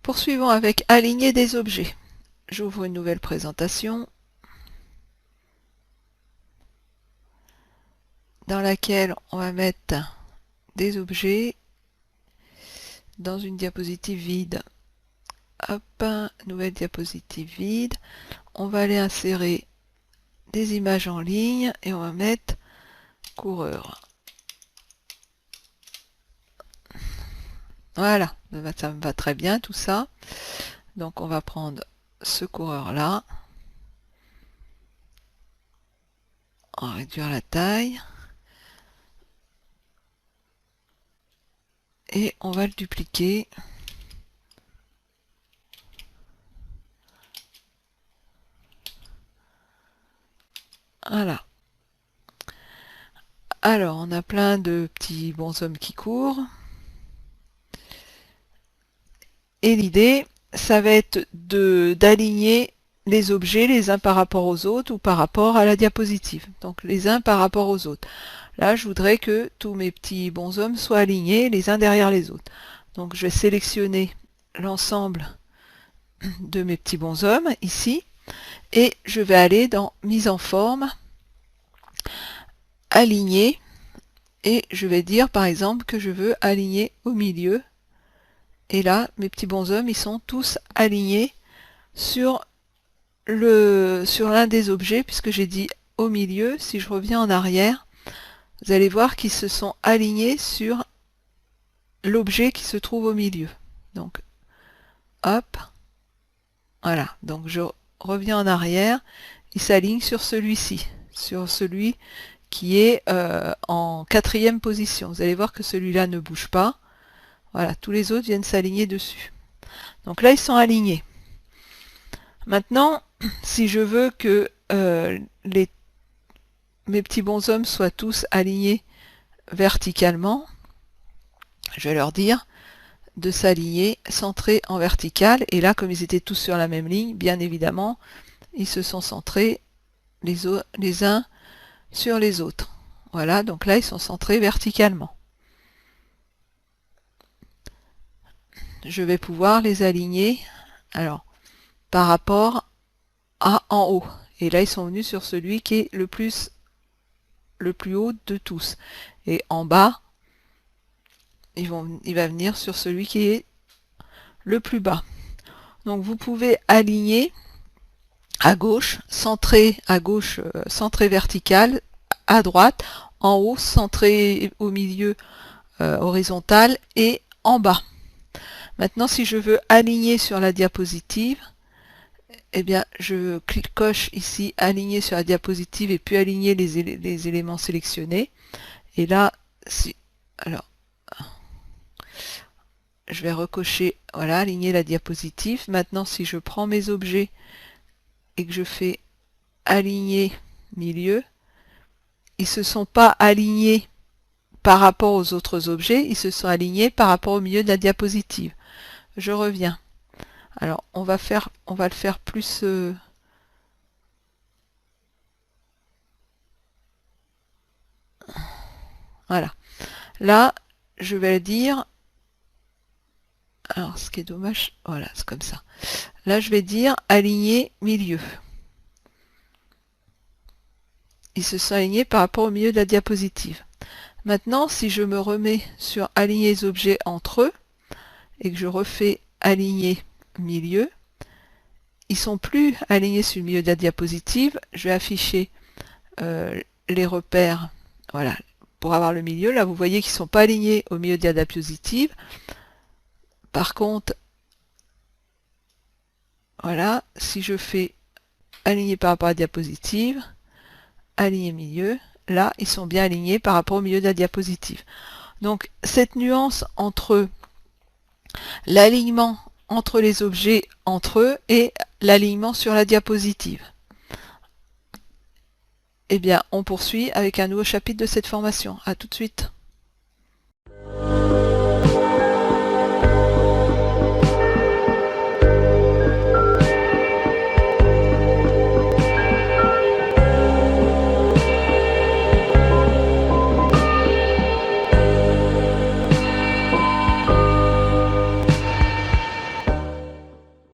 Poursuivons avec aligner des objets. J'ouvre une nouvelle présentation dans laquelle on va mettre des objets dans une diapositive vide. Hop, nouvelle diapositive vide. On va aller insérer des images en ligne et on va mettre coureur. Voilà, ça me va très bien tout ça. Donc on va prendre ce coureur là. On va réduire la taille. Et on va le dupliquer. Voilà. Alors, on a plein de petits bonshommes qui courent. Et l'idée, ça va être d'aligner les objets les uns par rapport aux autres ou par rapport à la diapositive. Donc les uns par rapport aux autres. Là, je voudrais que tous mes petits bonshommes soient alignés les uns derrière les autres. Donc je vais sélectionner l'ensemble de mes petits bonshommes ici. Et je vais aller dans mise en forme, aligner. Et je vais dire par exemple que je veux aligner au milieu. Et là, mes petits bonshommes, ils sont tous alignés sur l'un des objets, puisque j'ai dit au milieu. Si je reviens en arrière, vous allez voir qu'ils se sont alignés sur l'objet qui se trouve au milieu. Donc, hop, voilà. Donc je reviens en arrière, ils s'alignent sur celui-ci, sur celui qui est en 4e position. Vous allez voir que celui-là ne bouge pas. Voilà, tous les autres viennent s'aligner dessus. Donc là, ils sont alignés. Maintenant, si je veux que mes petits bonshommes soient tous alignés verticalement, je vais leur dire de s'aligner, centrés en vertical. Et là, comme ils étaient tous sur la même ligne, bien évidemment, ils se sont centrés les uns sur les autres. Voilà, donc là, ils sont centrés verticalement. Je vais pouvoir les aligner alors par rapport à en haut. Et là, ils sont venus sur celui qui est le plus haut de tous. Et en bas, il va venir sur celui qui est le plus bas. Donc vous pouvez aligner à gauche, centré vertical, à droite, en haut, centré au milieu horizontal et en bas. Maintenant, si je veux aligner sur la diapositive, eh bien, je coche ici aligner sur la diapositive et puis aligner les éléments sélectionnés. Et là, alors, je vais recocher, voilà, aligner la diapositive. Maintenant, si je prends mes objets et que je fais aligner milieu, ils ne se sont pas alignés par rapport aux autres objets, ils se sont alignés par rapport au milieu de la diapositive. Je reviens. Alors, on va le faire plus... Voilà. Là, je vais dire... Alors, ce qui est dommage, voilà, c'est comme ça. Là, je vais dire aligner milieu. Ils se sont alignés par rapport au milieu de la diapositive. Maintenant, si je me remets sur aligner les objets entre eux, et que je refais aligner milieu, ils sont plus alignés sur le milieu de la diapositive. Je vais afficher les repères, voilà, pour avoir le milieu. Là, vous voyez qu'ils ne sont pas alignés au milieu de la diapositive. Par contre, voilà, si je fais aligner par rapport à la diapositive, aligner milieu, là, ils sont bien alignés par rapport au milieu de la diapositive. Donc, cette nuance entre l'alignement entre les objets entre eux et l'alignement sur la diapositive. Eh bien, on poursuit avec un nouveau chapitre de cette formation. À tout de suite.